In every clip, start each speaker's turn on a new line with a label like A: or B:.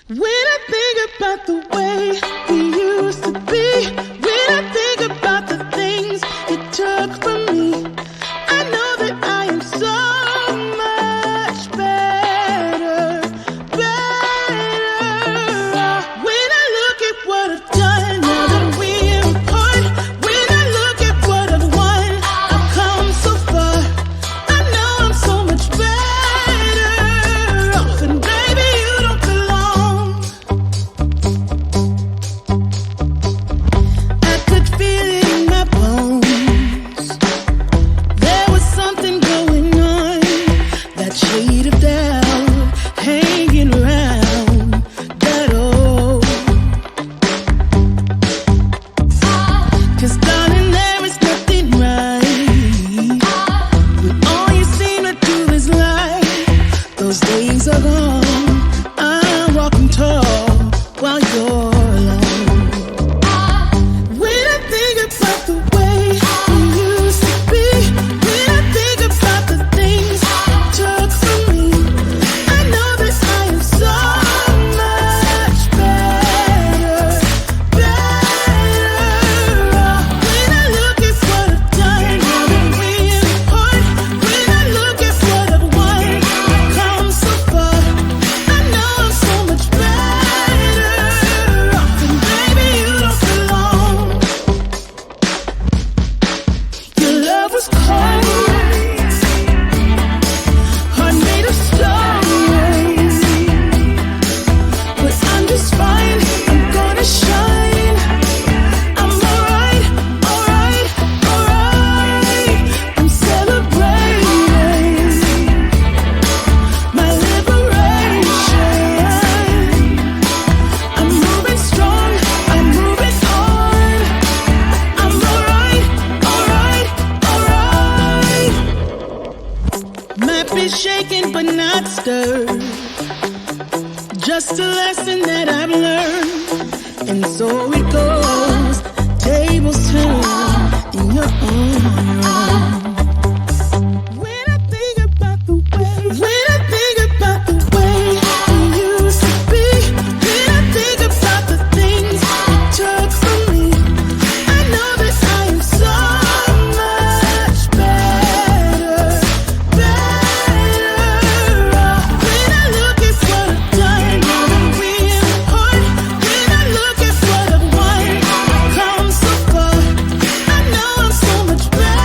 A: When I think about the way we used to be, when I think about the things you took from me, I know that I am so much better, better. When I look at what I've done, now that we're apart, when I look at what I've won, I've come so far. I know I'm so much better off, and baby, you don't belong. I could feel it in my bones. There was something going on, that shade of doubt hanging around that old. 'Cause darling, there is nothing right when all you seem to do is lie. Those days are gone. I'm walking tall while you're alone. When I think about the way we used to be, when I think about the things you took from me, I know that I am so much better, better. When I look at what I've done, now that we're apart, when I look at what I've won, I've come so far. I know I'm so much better off, and baby, you don't belong. Your love was cold, heart made of stone, but I'm just fine. I'm gonna shine. I'm alright, alright, alright. I'm celebrating my liberation. I'm moving strong, I'm moving on. I'm alright, alright, alright. Might be shaken but not stirred. Just a lesson that I've learned. And so it goes. Tables turn in your own. When I think about the way, when I think about the way we used to be, when I think about the things you took from me, I know that I am so much better, better. When I look at what I've done, now that we're apart, when I look at what I've won, I've come so far. I know I'm so much better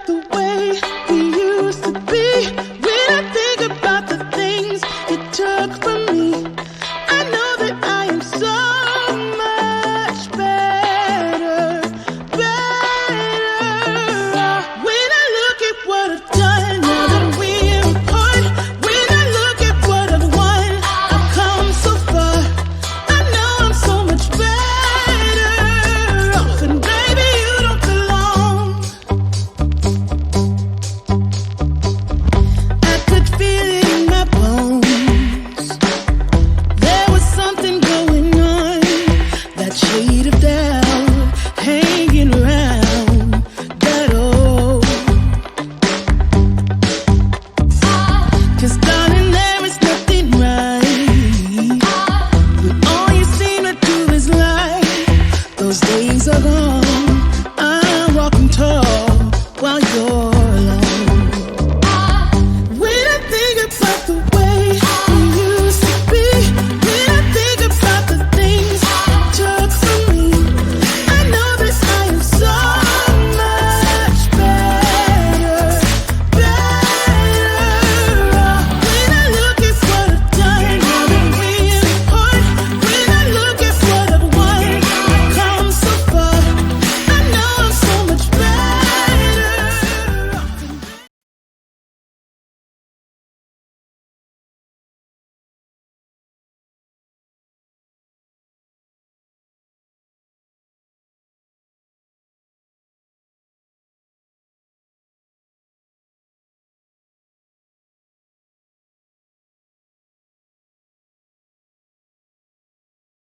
A: the way